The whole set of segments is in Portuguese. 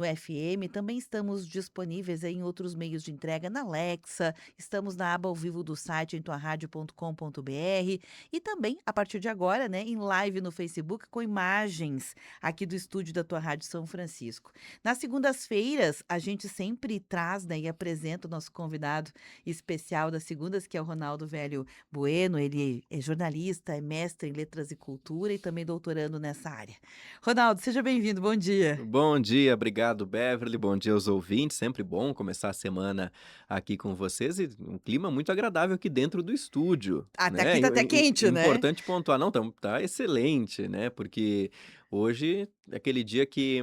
no FM, também estamos disponíveis aí em outros meios de entrega, na Alexa, estamos na aba ao vivo do site em tuaradio.com.br e também, a partir de agora, né, em live no Facebook com imagens aqui do estúdio da Tua Rádio São Francisco. Nas segundas-feiras, a gente sempre traz, né, e apresenta o nosso convidado especial das segundas, que é o Ronaldo Velho Bueno. Ele é jornalista, é mestre em letras e cultura e também doutorando nessa área. Ronaldo, seja bem-vindo, bom dia. Bom dia, obrigado, Beverly. Bom dia aos ouvintes. Sempre bom começar a semana aqui com vocês e um clima muito agradável aqui dentro do estúdio, Até aqui né? tá até quente, né? Importante pontuar, não, tá excelente, né? Porque hoje é aquele dia que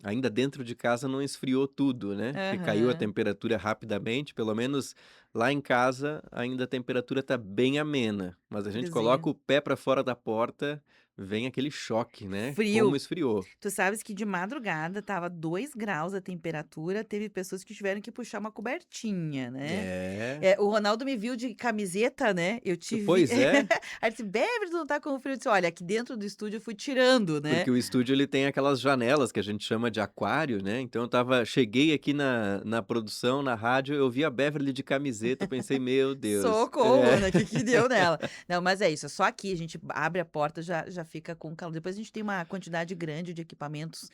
ainda dentro de casa não esfriou tudo, né? Que caiu a Aham. temperatura rapidamente, pelo menos lá em casa ainda a temperatura tá bem amena, mas a gente coloca Friozinho. o pé para fora da porta, vem aquele choque, né? Como Frio. esfriou. Tu sabes que de madrugada estava 2 graus a temperatura, teve pessoas que tiveram que puxar uma cobertinha, né. É. O Ronaldo me viu de camiseta, né, eu tive Pois é, aí ele disse: "Beverly, tu não tá com frio?" Eu disse: "Olha, aqui dentro do estúdio eu fui tirando, né". porque o estúdio ele tem aquelas janelas que a gente chama de aquário, né, então cheguei aqui na produção, na rádio, eu vi a Beverly de camiseta, eu pensei: "Meu Deus". Socorro, É. né, que deu nela. Não, mas é isso, é só aqui a gente abre a porta, já fica com calor. Depois a gente tem uma quantidade grande de equipamentos,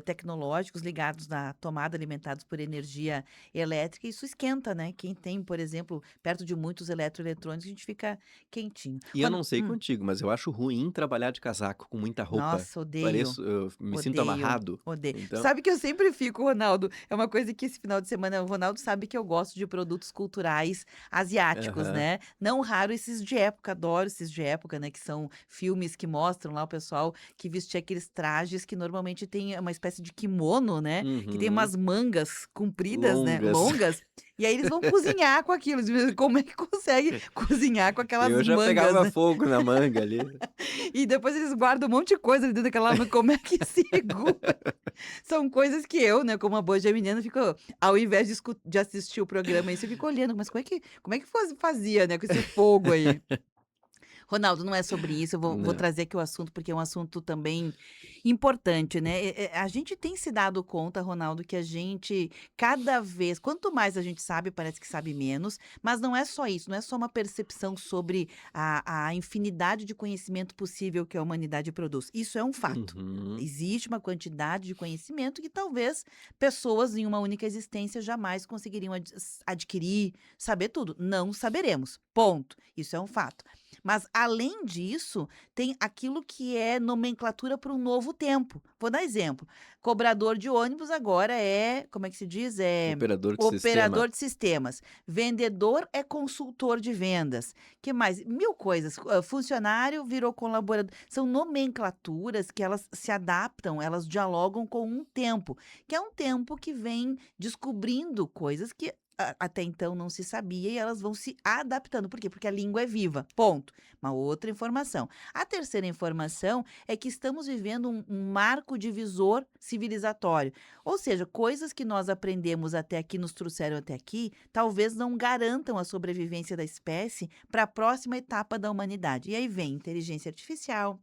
tecnológicos ligados na tomada, alimentados por energia elétrica, e isso esquenta, né. Quem tem, por exemplo, perto de muitos eletroeletrônicos, a gente fica quentinho. E eu não sei contigo, mas eu acho ruim trabalhar de casaco com muita roupa, Nossa, odeio. eu me sinto Odeio, amarrado, odeio. Tu então sabe que eu sempre fico, Ronaldo, é uma coisa que esse final de semana o Ronaldo sabe que eu gosto de produtos culturais asiáticos, aham. né. Não raro esses de época, adoro esses de época, né, que são filmes que mostram lá o pessoal que vestia aqueles trajes que normalmente tem uma espécie de kimono, né, que tem Uhum. umas mangas compridas, né, Longas. longas, e aí eles vão cozinhar com aquilo. Como é que consegue cozinhar com aquelas Eu já mangas, pegava né? fogo na manga ali. E depois eles guardam um monte de coisa ali dentro daquela manga, como é que segura? São coisas que eu, né, como uma boa geminiana, fico ao invés de assistir o programa aí, você fica olhando, mas como é que fazia, né, com esse fogo aí? Ronaldo, não é sobre isso, eu vou Não. trazer aqui o assunto, porque é um assunto também importante, né. A gente tem se dado conta, Ronaldo, que a gente cada vez quanto mais a gente sabe, parece que sabe menos, mas não é só isso, não é só uma percepção sobre a infinidade de conhecimento possível que a humanidade produz. Isso é um fato. Uhum. Existe uma quantidade de conhecimento que talvez pessoas em uma única existência jamais conseguiriam adquirir, saber tudo. Não saberemos, ponto. Isso é um fato. Mas, além disso, tem aquilo que é nomenclatura para um novo tempo. Vou dar exemplo: cobrador de ônibus agora é, como é que se diz? É Operador de sistema. operador de sistemas, vendedor é consultor de vendas, que mais? Mil coisas, funcionário virou colaborador. São nomenclaturas que elas se adaptam, elas dialogam com um tempo, que é um tempo que vem descobrindo coisas que até então não se sabia, e elas vão se adaptando. Por quê? Porque a língua é viva, ponto. Uma outra informação. A terceira informação é que estamos vivendo um marco divisor civilizatório. Ou seja, coisas que nós aprendemos até aqui, nos trouxeram até aqui, talvez não garantam a sobrevivência da espécie para a próxima etapa da humanidade. E aí vem inteligência artificial,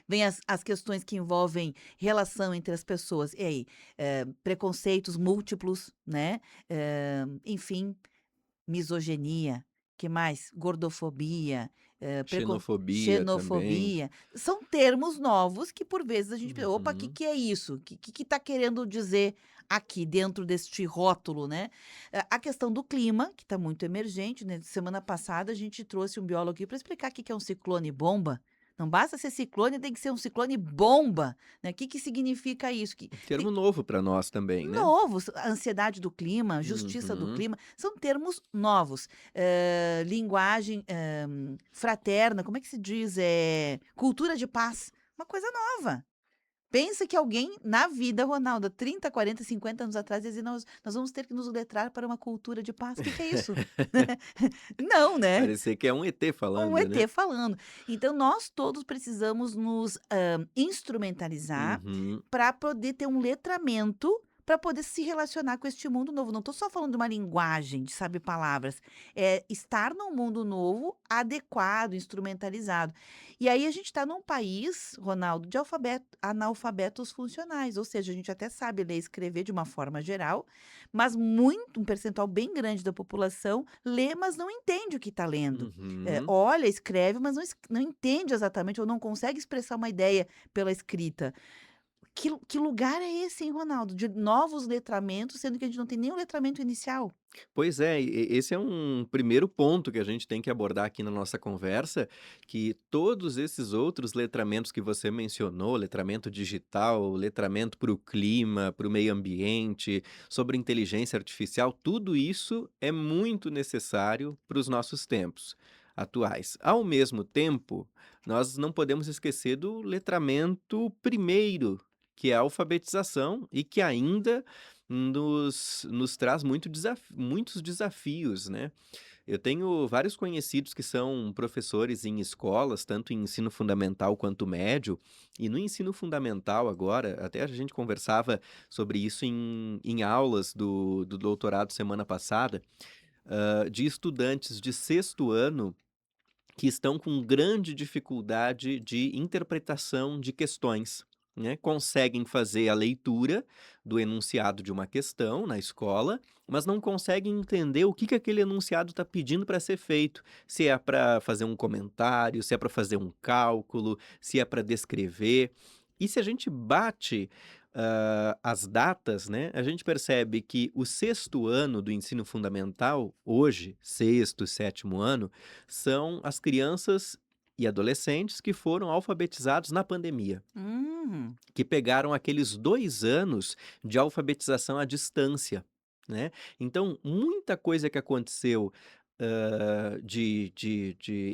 vem as questões que envolvem relação entre as pessoas. E aí, preconceitos múltiplos, né, enfim, misoginia, que mais? Gordofobia, Xenofobia também. xenofobia. São termos novos que, por vezes, a gente pensa: "Opa, o que Uhum. que é isso? O que tá querendo dizer aqui dentro deste rótulo", né. A questão do clima, que está muito emergente, né. Semana passada a gente trouxe um biólogo aqui para explicar o que que é um ciclone bomba. Não basta ser ciclone, tem que ser um ciclone bomba, né. O que que significa isso? Que Termo novo para nós também, né. novos, a ansiedade do clima, justiça do Uhum. clima, são termos novos. Linguagem, fraterna, como é que se diz? Cultura de paz, uma coisa nova. Pensa que alguém na vida, Ronaldo, há 30, 40, 50 anos atrás, dizia: "Nós vamos ter que nos letrar para uma cultura de paz". O que que é isso? Não, né? Parecia que é um ET Um falando, né. ET falando. Então nós todos precisamos nos, instrumentalizar Uhum. para poder ter um letramento, para poder se relacionar com este mundo novo. Não estou só falando de uma linguagem, de saber palavras, é estar num mundo novo adequado, instrumentalizado. E aí a gente está num país, Ronaldo, de analfabetos funcionais, ou seja, a gente até sabe ler e escrever de uma forma geral, mas um percentual bem grande da população lê, mas não entende o que está lendo. Uhum. Olha, escreve, mas não entende exatamente ou não consegue expressar uma ideia pela escrita. Que lugar é esse, hein, Ronaldo, de novos letramentos, sendo que a gente não tem nem o letramento inicial? Pois é, esse é um primeiro ponto que a gente tem que abordar aqui na nossa conversa, que todos esses outros letramentos que você mencionou, letramento digital, letramento para o clima, para o meio ambiente, sobre inteligência artificial, tudo isso é muito necessário para os nossos tempos atuais. Ao mesmo tempo, nós não podemos esquecer do letramento primeiro, que é a alfabetização e que ainda nos traz muitos desafios, né. Eu tenho vários conhecidos que são professores em escolas, tanto em ensino fundamental quanto médio, e no ensino fundamental agora, até a gente conversava sobre isso em aulas do doutorado semana passada, de estudantes de sexto ano que estão com grande dificuldade de interpretação de questões, né. Conseguem fazer a leitura do enunciado de uma questão na escola, mas não conseguem entender o que que aquele enunciado está pedindo para ser feito. Se é para fazer um comentário, se é para fazer um cálculo, se é para descrever. E se a gente bate, as datas, né, a gente percebe que o sexto ano do ensino fundamental, hoje, sexto, sétimo ano, são as crianças e adolescentes que foram alfabetizados na pandemia, Hum. que pegaram aqueles 2 anos de alfabetização à distância, né. Então, muita coisa que aconteceu, de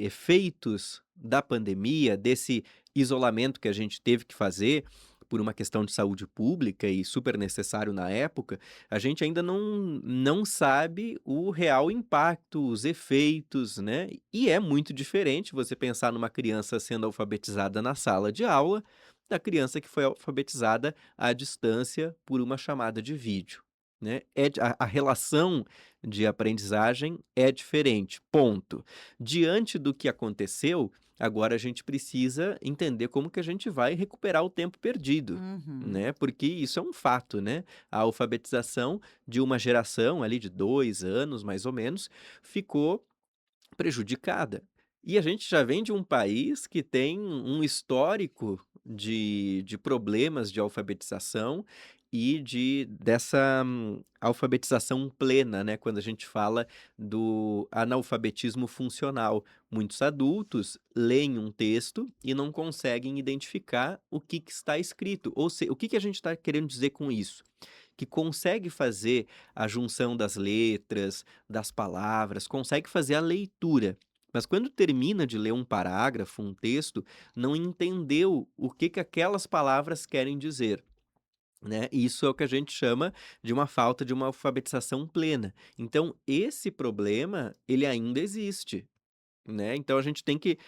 efeitos da pandemia, desse isolamento que a gente teve que fazer, por uma questão de saúde pública e super necessário na época, a gente ainda não sabe o real impacto, os efeitos, né. E é muito diferente você pensar numa criança sendo alfabetizada na sala de aula, da criança que foi alfabetizada à distância por uma chamada de vídeo, né. A relação de aprendizagem é diferente, ponto. Diante do que aconteceu, agora a gente precisa entender como que a gente vai recuperar o tempo perdido, Uhum. né, porque isso é um fato, né. A alfabetização de uma geração ali de 2 anos, mais ou menos, ficou prejudicada. E a gente já vem de um país que tem um histórico de problemas de alfabetização e dessa alfabetização plena, né, quando a gente fala do analfabetismo funcional. Muitos adultos leem um texto e não conseguem identificar o que que está escrito, ou o que que a gente está querendo dizer com isso? Que consegue fazer a junção das letras, das palavras, consegue fazer a leitura. Mas quando termina de ler um parágrafo, um texto, não entendeu o que que aquelas palavras querem dizer, né. E isso é o que a gente chama de uma falta de uma alfabetização plena. Então esse problema, ele ainda existe. Né, então a gente tem que,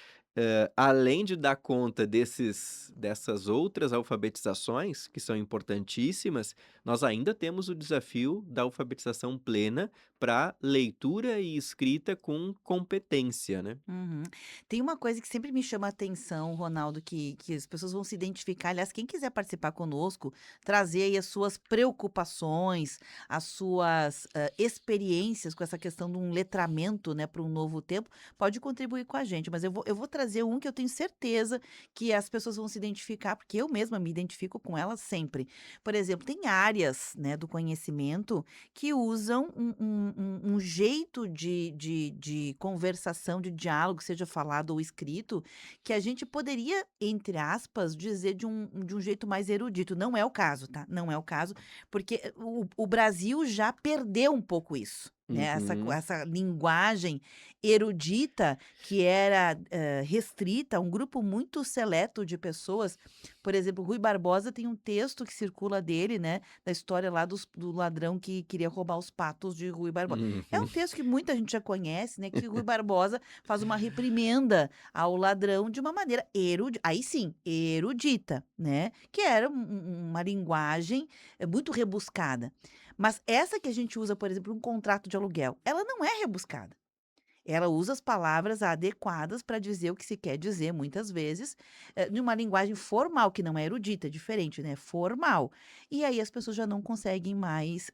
além de dar conta dessas outras alfabetizações, que são importantíssimas, nós ainda temos o desafio da alfabetização plena para leitura e escrita com competência, né. Uhum. Tem uma coisa que sempre me chama a atenção, Ronaldo, que as pessoas vão se identificar. Aliás, quem quiser participar conosco, trazer aí as suas preocupações, as suas experiências com essa questão de um letramento, né, para um novo tempo, pode contribuir com a gente. Mas eu vou trazer um que eu tenho certeza que as pessoas vão se identificar, porque eu mesma me identifico com ela sempre. Por exemplo, tem áreas, né, do conhecimento que usam um jeito de conversação, de diálogo, seja falado ou escrito, que a gente poderia, entre aspas, dizer de um jeito mais erudito. Não é o caso, tá? Não é o caso, porque o Brasil já perdeu um pouco isso, né? Uhum. Essa linguagem erudita que era restrita a um grupo muito seleto de pessoas, Por exemplo, Rui Barbosa tem um texto que circula dele, né, da história lá do ladrão que queria roubar os patos de Rui Barbosa. É Uhum. um texto que muita gente já conhece, né, que Rui Barbosa faz uma reprimenda ao ladrão de uma maneira aí sim, erudita, né, que era uma linguagem, muito rebuscada. Mas essa que a gente usa, por exemplo, um contrato de aluguel, ela não é rebuscada. Ela usa as palavras adequadas para dizer o que se quer dizer, muitas vezes, numa linguagem formal, que não é erudita, é diferente, né, formal. E aí as pessoas já não conseguem mais,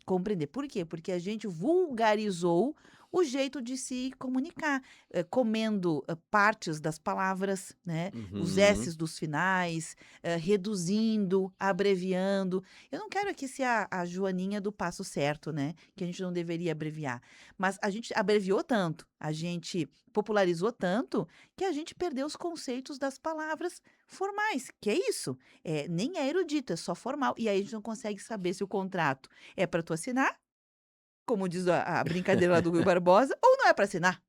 compreender. Por quê? Porque a gente vulgarizou o jeito de se comunicar, comendo, partes das palavras, né, os Uhum. s's dos finais, reduzindo, abreviando. Eu não quero aqui ser a Joaninha do passo certo, né, que a gente não deveria abreviar. Mas a gente abreviou tanto, a gente popularizou tanto, que a gente perdeu os conceitos das palavras formais, que é isso, nem é erudito, é só formal. E aí a gente não consegue saber se o contrato é para tu assinar, como diz a brincadeira lá do Rui Barbosa, ou não é para assinar.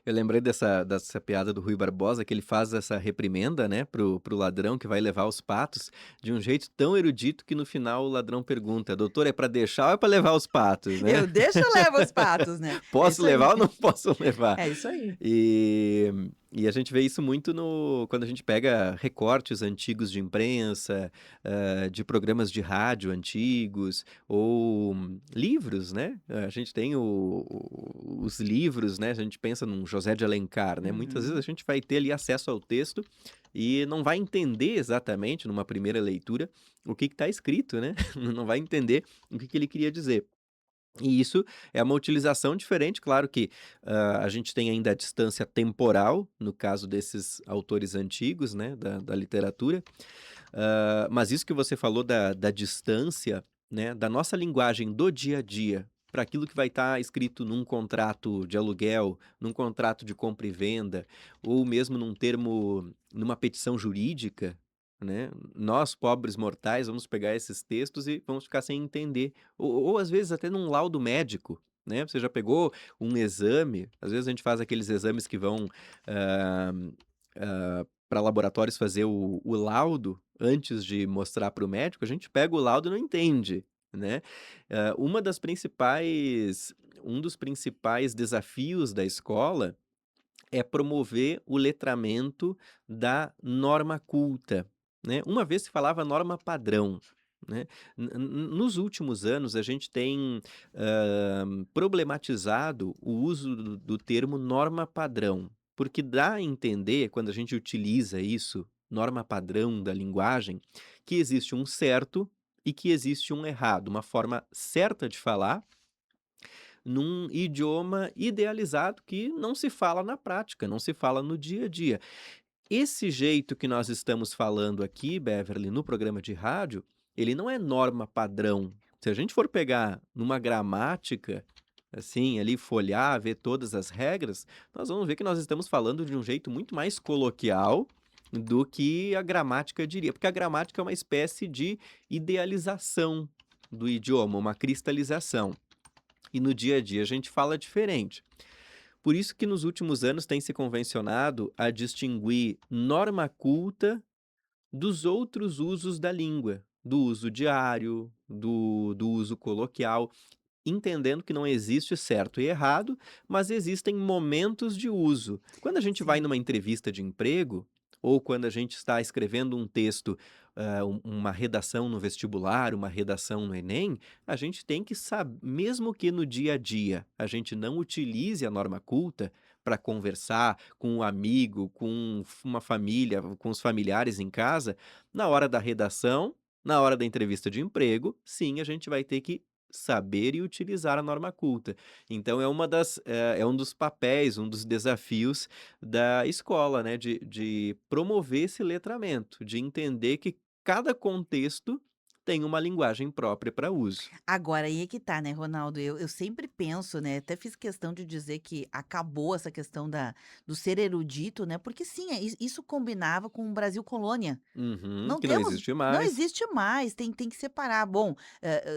Eu lembrei dessa piada do Rui Barbosa, que ele faz essa reprimenda, né, pro ladrão que vai levar os patos, de um jeito tão erudito que no final o ladrão pergunta: "Doutor, é para deixar ou é para levar os patos, né? Eu deixo ou levo os patos, né. É Posso isso aí. levar ou não posso levar?" É isso aí. E a gente vê isso muito no quando a gente pega recortes antigos de imprensa, de programas de rádio antigos ou livros, né, a gente tem os livros, né, a gente pensa num José de Alencar, né, muitas vezes Uhum. a gente vai ter ali acesso ao texto e não vai entender exatamente numa primeira leitura o que está escrito, né, não vai entender o que ele queria dizer. E isso é uma utilização diferente, claro que, a gente tem ainda a distância temporal, no caso desses autores antigos, né, da literatura, mas isso que você falou da distância, né, da nossa linguagem do dia a dia, para aquilo que vai estar escrito num contrato de aluguel, num contrato de compra e venda, ou mesmo numa petição jurídica, né, nós pobres mortais vamos pegar esses textos e vamos ficar sem entender, ou às vezes até num laudo médico, né, você já pegou um exame, às vezes a gente faz aqueles exames que vão, para laboratórios fazer o laudo antes de mostrar para o médico, a gente pega o laudo e não entende, né. Uma das principais um dos principais desafios da escola é promover o letramento da norma culta, né. Uma vez se falava norma padrão, né. Nos últimos anos a gente tem, problematizado o uso do termo norma padrão, porque dá a entender, quando a gente utiliza isso, norma padrão da linguagem, que existe um certo e que existe um errado, uma forma certa de falar num idioma idealizado que não se fala na prática, não se fala no dia a dia. Esse jeito que nós estamos falando aqui, Beverly, no programa de rádio, ele não é norma padrão. Se a gente for pegar numa gramática, assim, ali folhear, ver todas as regras, nós vamos ver que nós estamos falando de um jeito muito mais coloquial do que a gramática diria, porque a gramática é uma espécie de idealização do idioma, uma cristalização. E no dia a dia a gente fala diferente. Por isso que nos últimos anos tem se convencionado a distinguir norma culta dos outros usos da língua, do uso diário, do uso coloquial, entendendo que não existe certo e errado, mas existem momentos de uso. Quando a gente vai Sim. numa entrevista de emprego, ou quando a gente está escrevendo um texto, uma redação no vestibular, uma redação no Enem, a gente tem que saber, mesmo que no dia a dia a gente não utilize a norma culta para conversar com um amigo, com uma família, com os familiares em casa, na hora da redação, na hora da entrevista de emprego, sim, a gente vai ter que saber e utilizar a norma culta. Então é um dos papéis, um dos desafios da escola, né, de promover esse letramento, de entender que cada contexto tem uma linguagem própria para uso. Agora aí é que tá, né, Ronaldo, eu sempre penso, né, até fiz questão de dizer que acabou essa questão do ser erudito, né, porque sim, isso combinava com o Brasil colônia. Uhum, Não que não temos existe não mais. existe mais, tem que separar. Bom,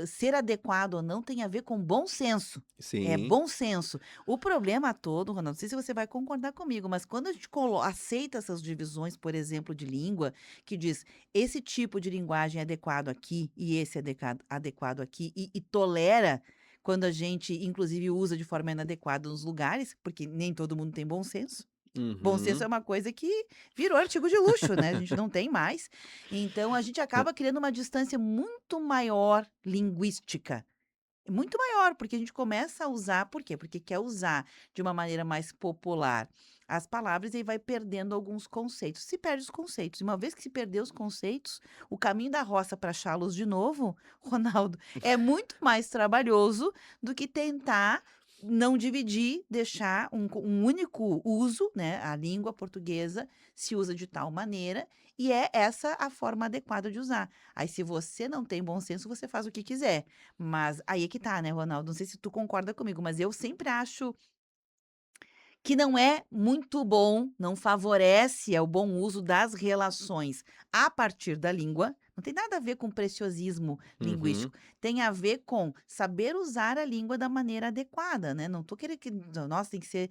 ser adequado ou não tem a ver com bom senso, é Sim. bom senso. O problema todo, Ronaldo, não sei se você vai concordar comigo, mas quando a gente aceita essas divisões, por exemplo, de língua, que diz: "Esse tipo de linguagem é adequado aqui e esse é adequado aqui", e tolera quando a gente inclusive usa de forma inadequada nos lugares, porque nem todo mundo tem bom senso. Bom senso é Uhum. uma coisa que virou artigo de luxo, né, a gente não tem mais. Então a gente acaba criando uma distância muito maior linguística, muito maior, porque a gente começa a usar por quê? Porque quer usar de uma maneira mais popular as palavras e aí vai perdendo alguns conceitos. Se perde os conceitos, e uma vez que se perdeu os conceitos, o caminho da roça para achá-los de novo, Ronaldo, é muito mais trabalhoso do que tentar não dividir, deixar um único uso, né, a língua portuguesa se usa de tal maneira, e é essa a forma adequada de usar. Aí se você não tem bom senso, você faz o que quiser. Mas aí é que tá, né, Ronaldo, não sei se tu concorda comigo, mas eu sempre acho que não é muito bom, não favorece ao bom uso das relações a partir da língua, não tem nada a ver com preciosismo Uhum. linguístico, tem a ver com saber usar a língua da maneira adequada, né, não tô querendo que nossa, tem que ser,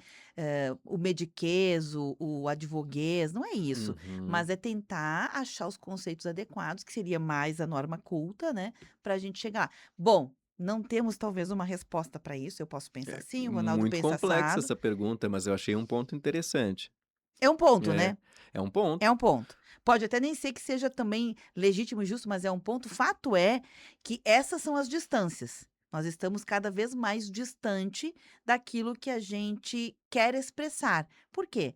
o mediquês, o advoguês, não é isso, Uhum. mas é tentar achar os conceitos adequados, que seria mais a norma culta, né, para a gente chegar lá. Bom, não temos talvez uma resposta para isso, eu posso pensar É assim, o Ronaldo muito pensa complexa assado. essa pergunta, mas eu achei um ponto interessante. É um ponto, É, né, é um é ponto. um ponto. Pode até nem ser que seja também legítimo e justo, mas é um ponto. Fato é que essas são as distâncias. Nós estamos cada vez mais distante daquilo que a gente quer expressar. Por quê?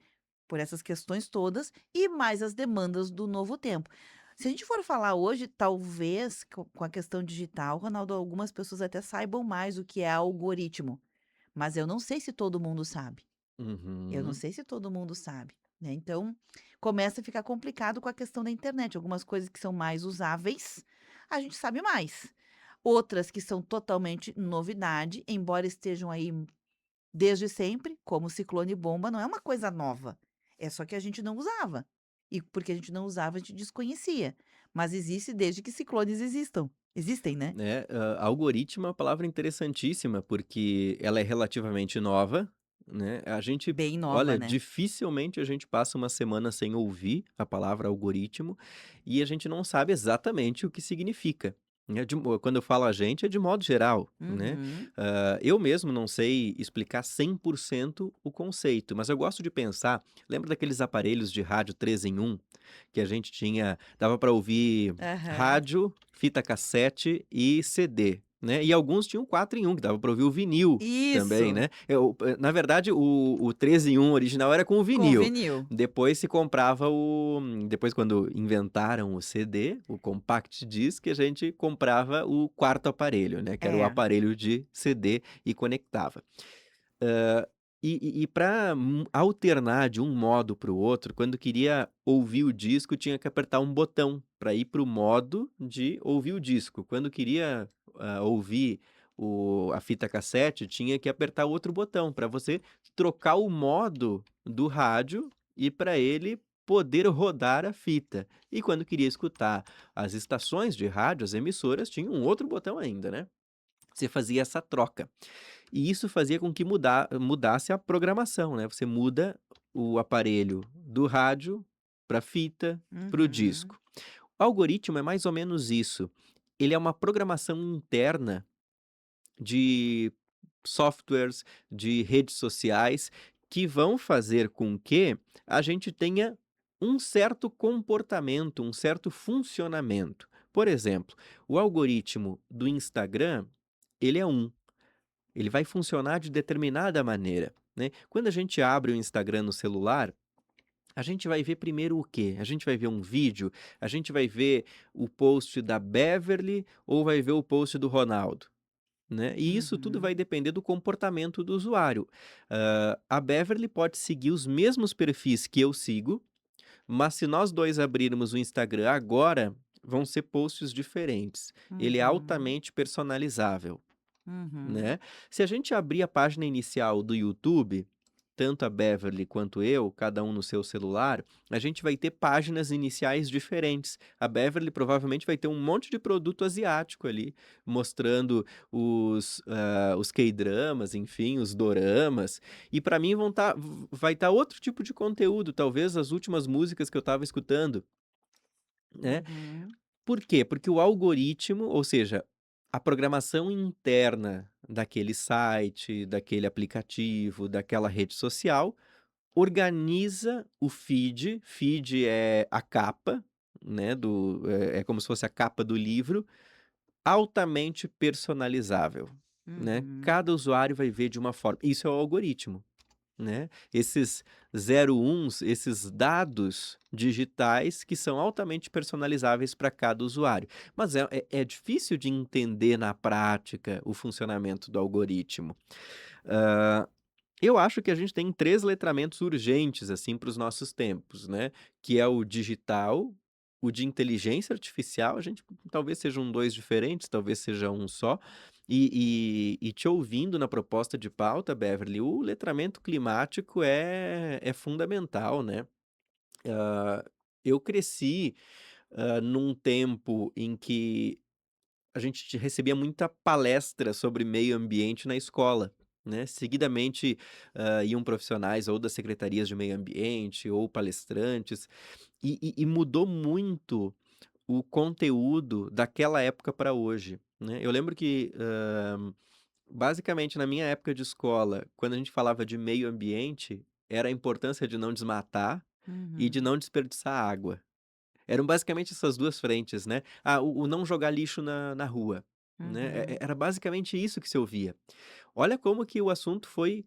Por essas questões todas e mais as demandas do novo tempo. Se a gente for falar hoje, talvez com a questão digital, Ronaldo, algumas pessoas até saibam mais o que é algoritmo, mas eu não sei se todo mundo sabe. Eu não Uhum. sei se todo mundo sabe, né, então, começa a ficar complicado com a questão da internet, algumas coisas que são mais usáveis, a gente sabe mais. Outras que são totalmente novidade, embora estejam aí desde sempre, como ciclone e bomba, não é uma coisa nova, é só que a gente não usava. E porque a gente não usava, a gente desconhecia, mas existe desde que ciclones existem, né. Né, algoritmo é uma palavra interessantíssima, porque ela é relativamente nova, né, a gente Bem nova, olha, né. dificilmente a gente passa uma semana sem ouvir a palavra algoritmo, e a gente não sabe exatamente o que significa, né, quando eu falo a gente, é de modo geral, né. Uhum. Eu mesmo não sei explicar 100% o conceito, mas eu gosto de pensar, lembra daqueles aparelhos de rádio 3 em 1, que a gente tinha dava para ouvir Aham. rádio, fita cassete e CD, né, e alguns tinham 4 em 1, que dava para ouvir o vinil também, Isso, né. Na verdade, o 3 em 1 original era com o com vinil, vinil. depois se comprava depois quando inventaram o CD, o compact disc, a gente comprava o quarto aparelho, né, que era o É. aparelho de CD e conectava. Hã, e pra alternar de um modo para o outro, quando queria ouvir o disco, tinha que apertar um botão para ir para o modo de ouvir o disco. Quando queria, ouvir a fita cassete, tinha que apertar outro botão para você trocar o modo do rádio e para ele poder rodar a fita. E quando queria escutar as estações de rádio, as emissoras, tinha um outro botão ainda, né. Você fazia essa troca. E isso fazia com que mudasse a programação, né, você muda o aparelho do rádio para fita, para o Uhum. disco. O algoritmo é mais ou menos isso, ele é uma programação interna de softwares, de redes sociais, que vão fazer com que a gente tenha um certo comportamento, um certo funcionamento. Por exemplo, o algoritmo do Instagram, ele é ele vai funcionar de determinada maneira, né. Quando a gente abre o Instagram no celular, a gente vai ver primeiro o quê? A gente vai ver um vídeo? A gente vai ver o post da Beverly ou vai ver o post do Ronaldo, né. E isso tudo vai Uhum. depender do comportamento do usuário. A Beverly pode seguir os mesmos perfis que eu sigo, mas se nós 2 abrirmos o Instagram agora, vão ser posts diferentes. Ele é Uhum. altamente personalizável. Uhum. Né. Se a gente abrir a página inicial do YouTube, tanto a Beverly quanto eu, cada um no seu celular, a gente vai ter páginas iniciais diferentes. A Beverly provavelmente vai ter um monte de produto asiático ali, mostrando os K-dramas, enfim, os doramas, e para mim vai estar outro tipo de conteúdo, talvez as últimas músicas que eu estava escutando, né. Uhum. Por quê? Porque o algoritmo, ou seja, a programação interna daquele site, daquele aplicativo, daquela rede social, organiza o feed é a capa, né, é como se fosse a capa do livro, altamente personalizável, né. Uhum. Cada usuário vai ver de uma forma, isso é o algoritmo. Né, esses 0 uns, esses dados digitais que são altamente personalizáveis para cada usuário. Mas é difícil de entender na prática o funcionamento do algoritmo. Hã, eu acho que a gente tem 3 letramentos urgentes, assim, para os nossos tempos, né, que é o digital, o de inteligência artificial, a gente talvez sejam 2 diferentes, talvez seja um só, e te ouvindo na proposta de pauta, Beverly, o letramento climático é fundamental, né. Hã, eu cresci, num tempo em que a gente recebia muita palestra sobre meio ambiente na escola, né. Seguidamente, iam profissionais ou das secretarias de meio ambiente ou palestrantes, e mudou muito o conteúdo daquela época para hoje, né. Eu lembro que, basicamente na minha época de escola, quando a gente falava de meio ambiente, era a importância de não desmatar e de Uhum. não desperdiçar água. Eram basicamente essas 2 frentes, né. Ah, o não jogar lixo na rua, né, Uhum. era basicamente isso que se ouvia. Olha como que o assunto foi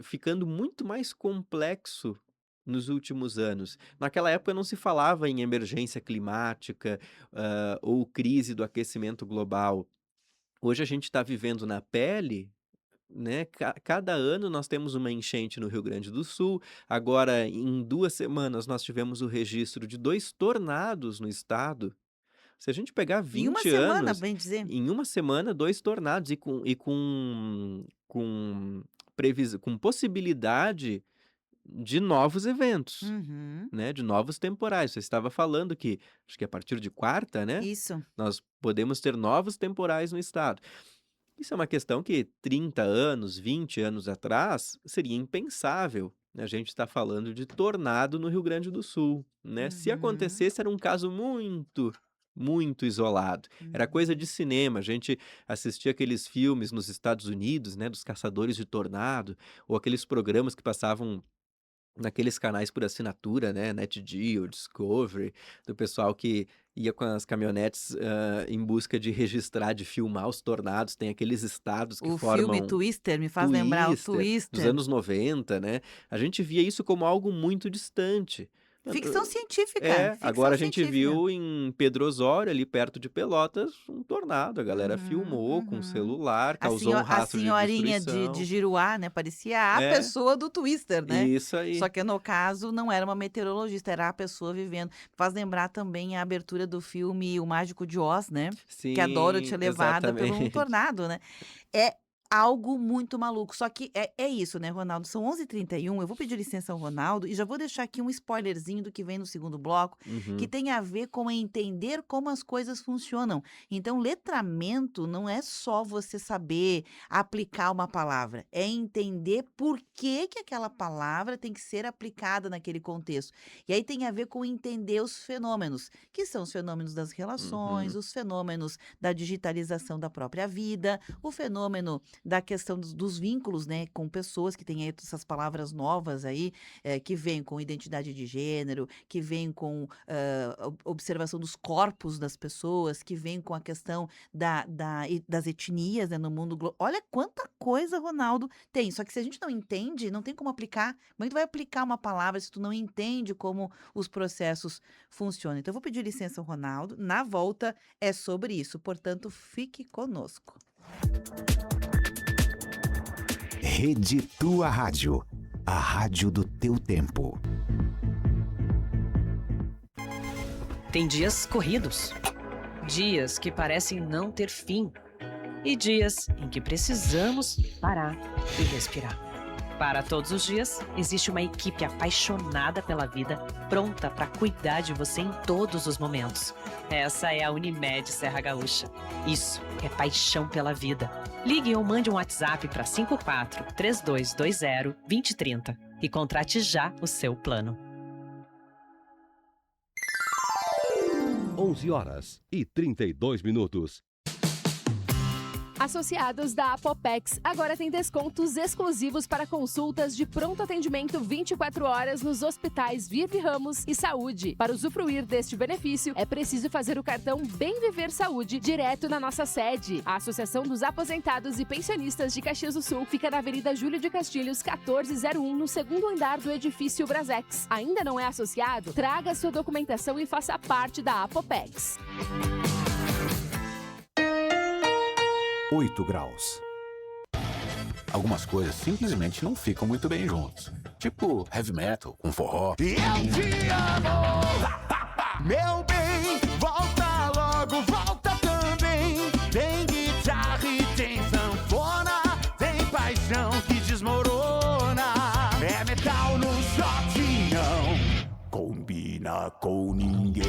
ficando muito mais complexo nos últimos anos. Naquela época não se falava em emergência climática, ou crise do aquecimento global. Hoje a gente está vivendo na pele, né, cada ano nós temos uma enchente no Rio Grande do Sul, agora em 2 semanas nós tivemos o registro de 2 tornados no estado. Se a gente pegar Em uma 20 semana, anos, bem dizer. em uma semana 2 tornados com possibilidade de novos eventos, Uhum. né, de novos temporais. Você estava falando que, acho que a partir de quarta, né, Isso. nós podemos ter novos temporais no estado. Isso é uma questão que 30 anos, 20 anos atrás seria impensável, né, a gente está falando de tornado no Rio Grande do Sul, né. Se Uhum. acontecesse era um caso muito, muito isolado, era coisa de Uhum. cinema, a gente assistia aqueles filmes nos Estados Unidos, né, dos caçadores de tornado, ou aqueles programas que passavam naqueles canais por assinatura, né, NetGeo, Discovery, do pessoal que ia com as caminhonetes, em busca de registrar, de filmar os tornados, tem aqueles estados que O filme formam Twister me faz lembrar o Twister, dos Twister. anos 90, né, a gente via isso como algo muito distante. Ficção científica, ficção Agora a gente científica. viu em Pedro Osório, ali perto de Pelotas, um tornado, a galera Uhum, filmou com o uhum. celular, causou um A rastro de senhorinha de destruição. Giruá, né, parecia a É, pessoa do Twister, né. isso Só aí. que no caso não era uma meteorologista, era a pessoa vivendo. Faz lembrar também a abertura do filme O Mágico de Oz, né, que a Dorothy Sim, é levada pelo um exatamente. tornado, né. É algo muito maluco, só que é isso, né, Ronaldo, são 11h31. Eu vou pedir licença ao Ronaldo e já vou deixar aqui um spoilerzinho do que vem no segundo bloco, que Uhum, tem a ver com entender como as coisas funcionam. Então, letramento não é só você saber aplicar uma palavra, é entender por que que aquela palavra tem que ser aplicada naquele contexto. E aí tem a ver com entender os fenômenos, que são os fenômenos das relações, uhum. os fenômenos da digitalização da própria vida, o fenômeno da questão dos vínculos, né, com pessoas que têm aí essas palavras novas aí, que vêm com identidade de gênero, que vêm com, observação dos corpos das pessoas, que vêm com a questão das etnias, né, no mundo olha quanta coisa, Ronaldo, tem. Só que se a gente não entende, não tem como aplicar. Como é que tu vai aplicar uma palavra se tu não entende como os processos funcionam? Então eu vou pedir licença ao Ronaldo, na volta é sobre isso, portanto fique conosco. Rede Tua Rádio, a rádio do teu tempo. Tem dias corridos, dias que parecem não ter fim e dias em que precisamos parar e respirar. Para todos os dias, existe uma equipe apaixonada pela vida, pronta para cuidar de você em todos os momentos. Essa é a Unimed Serra Gaúcha. Isso é paixão pela vida. Ligue ou mande um WhatsApp para 54-3220-2030 e contrate já o seu plano. 11h32. Associados da Apopex agora têm descontos exclusivos para consultas de pronto atendimento 24 horas nos hospitais Virve Ramos e Saúde. Para usufruir deste benefício, é preciso fazer o cartão Bem Viver Saúde direto na nossa sede. A Associação dos Aposentados e Pensionistas de Caxias do Sul fica na Avenida Júlio de Castilhos, 1401, no segundo andar do edifício Brasex. Ainda não é associado? Traga sua documentação e faça parte da Apopex. 8 graus. Algumas coisas simplesmente não ficam muito bem juntos. Tipo heavy metal com forró. Eu te amo, meu bem, volta logo, volta também. Tem guitarra e tem sanfona, tem paixão que desmorona. É metal no shot, não combina com ninguém.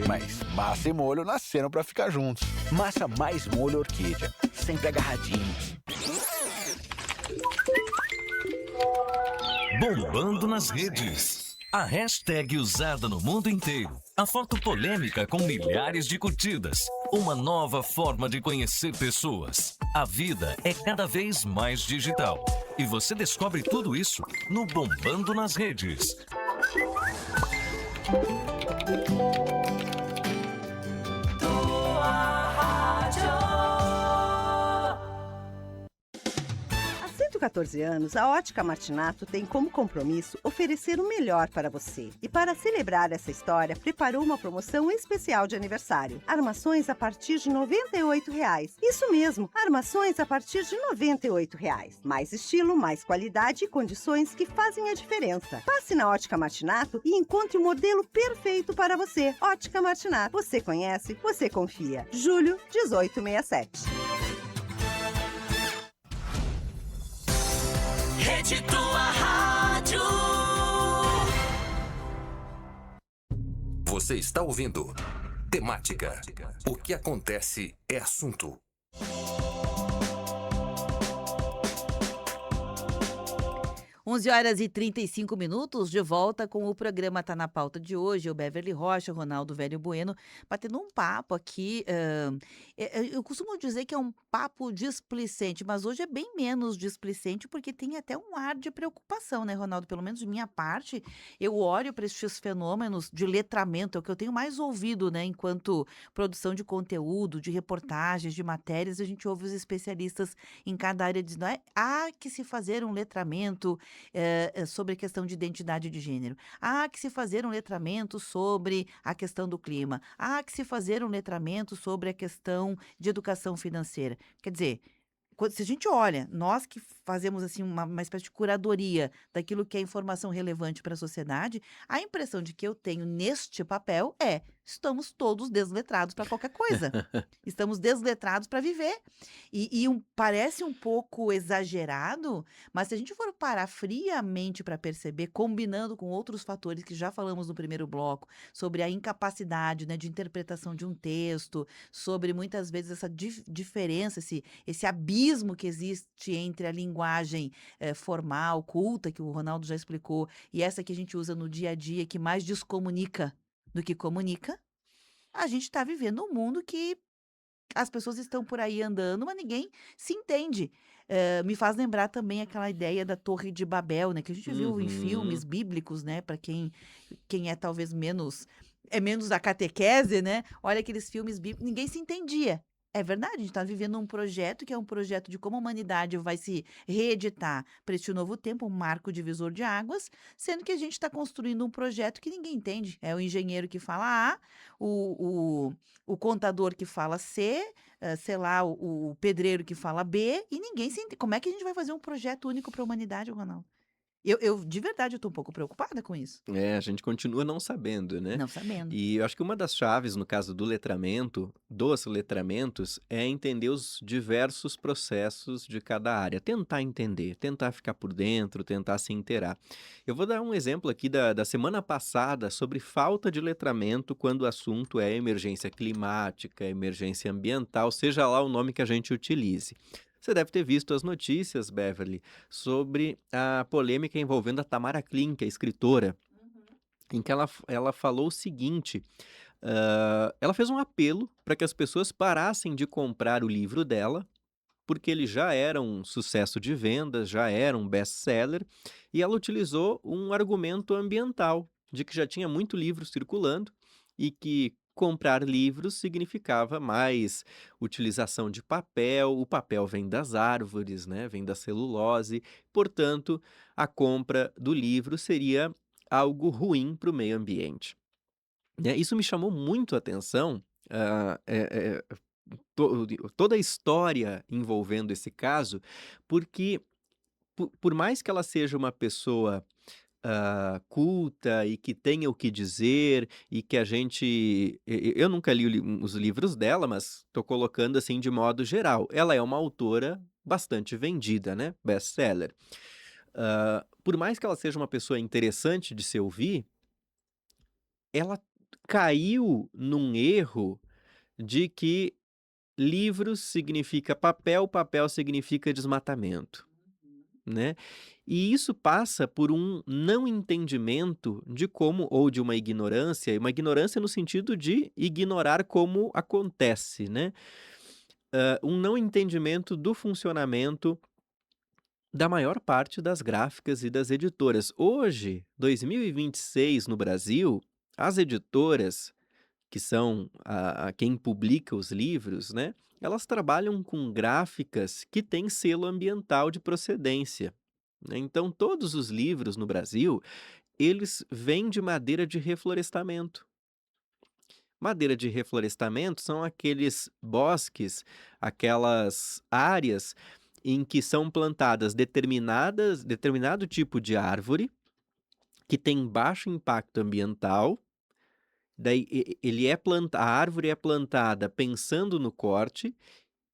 Mas massa e molho nasceram pra ficar juntos. Massa mais molho orquídea, sempre agarradinhos. Bombando nas redes. A hashtag usada no mundo inteiro. A foto polêmica com milhares de curtidas. Uma nova forma de conhecer pessoas. A vida é cada vez mais digital. E você descobre tudo isso no Bombando nas Redes. Há 114 anos, a Ótica Martinato tem como compromisso oferecer o melhor para você. E para celebrar essa história, preparou uma promoção especial de aniversário. Armações a partir de R$ 98,00. Isso mesmo, armações a partir de R$ 98,00. Mais estilo, mais qualidade e condições que fazem a diferença. Passe na Ótica Martinato e encontre o modelo perfeito para você. Ótica Martinato. Você conhece, você confia. Julho 1867. Rede Tua Rádio. Você está ouvindo Temática. O que acontece é assunto. 11h35, de volta com o programa Tá na Pauta de hoje. O Beverly Rocha, o Ronaldo Velho Bueno, batendo um papo aqui. Eu costumo dizer que é um papo displicente, mas hoje é bem menos displicente porque tem até um ar de preocupação, né, Ronaldo? Pelo menos de minha parte, eu olho para estes fenômenos de letramento, é o que eu tenho mais ouvido, né, enquanto produção de conteúdo, de reportagens, de matérias, a gente ouve os especialistas em cada área dizendo, há que se fazer um letramento sobre a questão de identidade de gênero. Há que se fazer um letramento sobre a questão do clima. Há que se fazer um letramento sobre a questão de educação financeira. Quer dizer, se a gente olha, nós que fazemos assim uma espécie de curadoria daquilo que é informação relevante para a sociedade, a impressão de que eu tenho neste papel é: estamos todos desletrados para qualquer coisa. Estamos desletrados para viver. Parece um pouco exagerado, mas se a gente for parar friamente para perceber, combinando com outros fatores que já falamos no primeiro bloco, sobre a incapacidade, né, de interpretação de um texto, sobre muitas vezes essa diferença, esse abismo que existe entre a linguagem formal, culta, que o Ronaldo já explicou, e essa que a gente usa no dia a dia, que mais descomunica do que comunica, a gente está vivendo um mundo que as pessoas estão por aí andando, mas ninguém se entende. Me faz lembrar também aquela ideia da Torre de Babel, né, que a gente viu em filmes bíblicos, né, para quem é talvez menos da catequese, né, olha aqueles filmes bíblicos, ninguém se entendia. É verdade, a gente está vivendo um projeto que é um projeto de como a humanidade vai se reeditar para este novo tempo, um marco divisor de águas, sendo que a gente está construindo um projeto que ninguém entende. É o engenheiro que fala A, o contador que fala C, sei lá, o pedreiro que fala B, e ninguém se entende. Como é que a gente vai fazer um projeto único para a humanidade, Ronaldo? Eu de verdade, eu tô um pouco preocupada com isso. É, a gente continua não sabendo, né? Não sabendo. E eu acho que uma das chaves no caso do letramento, dos letramentos, é entender os diversos processos de cada área. Tentar entender, tentar ficar por dentro, tentar se inteirar. Eu vou dar um exemplo aqui da semana passada sobre falta de letramento quando o assunto é emergência climática, emergência ambiental, seja lá o nome que a gente utilize. Você deve ter visto as notícias, Beverly, sobre a polêmica envolvendo a Tamara Klin, que é escritora, em que ela falou o seguinte: ela fez um apelo para que as pessoas parassem de comprar o livro dela, porque ele já era um sucesso de vendas, já era um best-seller, e ela utilizou um argumento ambiental, de que já tinha muito livro circulando e que comprar livros significava mais utilização de papel, o papel vem das árvores, né, vem da celulose, portanto, a compra do livro seria algo ruim para o meio ambiente. Né, isso me chamou muito a atenção, ah, toda a história envolvendo esse caso, porque por mais que ela seja uma pessoa culta e que tenha o que dizer e que a gente eu nunca li os livros dela, mas estou colocando assim de modo geral. Ela é uma autora bastante vendida, né? Best-seller. Por mais que ela seja uma pessoa interessante de se ouvir, ela caiu num erro de que livros significa papel, papel significa desmatamento, né? E isso passa por um não entendimento de como, ou de uma ignorância no sentido de ignorar como acontece, né? Um não entendimento do funcionamento da maior parte das gráficas e das editoras. Hoje, 2026 no Brasil, as editoras que são a quem publica os livros, né, elas trabalham com gráficas que têm selo ambiental de procedência, né. Então todos os livros no Brasil, eles vêm de madeira de reflorestamento. Madeira de reflorestamento são aqueles bosques, aquelas áreas em que são plantadas determinado tipo de árvore, que tem baixo impacto ambiental. Daí a árvore é plantada pensando no corte,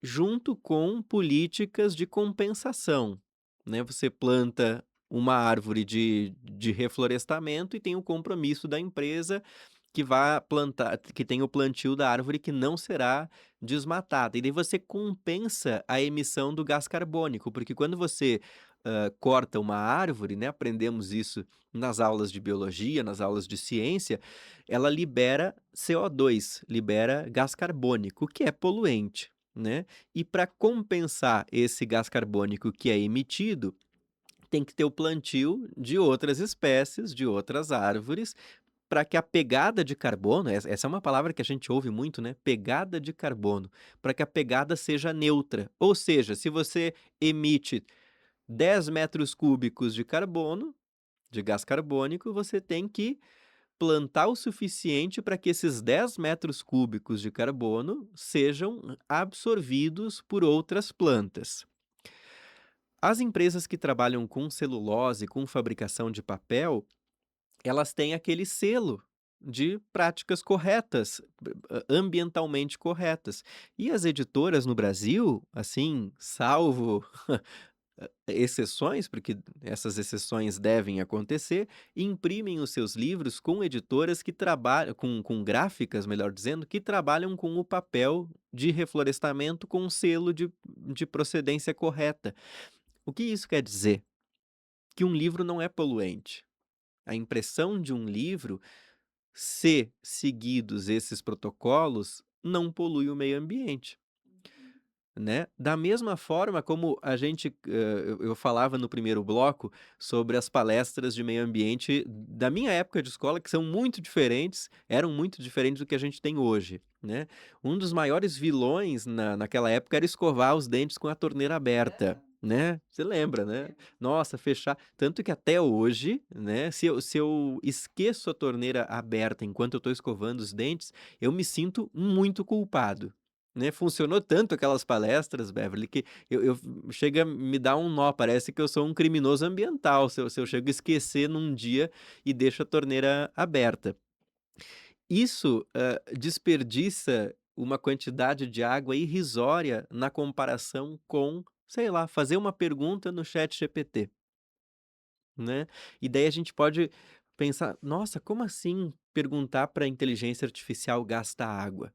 junto com políticas de compensação, né. Você planta uma árvore de reflorestamento e tem o compromisso da empresa que tem o plantio da árvore que não será desmatada. E daí você compensa a emissão do gás carbônico, porque quando você, corta uma árvore, né, aprendemos isso nas aulas de biologia, nas aulas de ciência, ela libera CO2, libera gás carbônico, que é poluente, né. E para compensar esse gás carbônico que é emitido, tem que ter o plantio de outras espécies, de outras árvores, para que a pegada de carbono, essa é uma palavra que a gente ouve muito, né, pegada de carbono, para que a pegada seja neutra. Ou seja, se você emite 10 metros cúbicos de carbono, de gás carbônico, você tem que plantar o suficiente para que esses 10 metros cúbicos de carbono sejam absorvidos por outras plantas. As empresas que trabalham com celulose, com fabricação de papel, elas têm aquele selo de práticas corretas, ambientalmente corretas. E as editoras no Brasil, assim, salvo exceções, porque essas exceções devem acontecer, imprimem os seus livros com editoras que trabalham com gráficas, melhor dizendo, que trabalham com o papel de reflorestamento com selo de procedência correta. O que isso quer dizer? Que um livro não é poluente. A impressão de um livro, se seguidos esses protocolos, não polui o meio ambiente, né. Da mesma forma como a gente, eu falava no primeiro bloco sobre as palestras de meio ambiente da minha época de escola, que são muito diferentes, eram muito diferentes do que a gente tem hoje, né. Um dos maiores vilões naquela época era escovar os dentes com a torneira aberta, né. Você lembra, né. Nossa, fechar tanto que até hoje, né, se eu esqueço a torneira aberta enquanto eu estou escovando os dentes, eu me sinto muito culpado. Né, funcionou tanto aquelas palestras, Beverly, que eu chega a me dar um nó, parece que eu sou um criminoso ambiental se eu chego a esquecer num dia e deixo a torneira aberta. Isso, desperdiça uma quantidade de água irrisória na comparação com, sei lá, fazer uma pergunta no chat ChatGPT, né. E daí a gente pode pensar: "Nossa, como assim perguntar para a inteligência artificial gasta água?".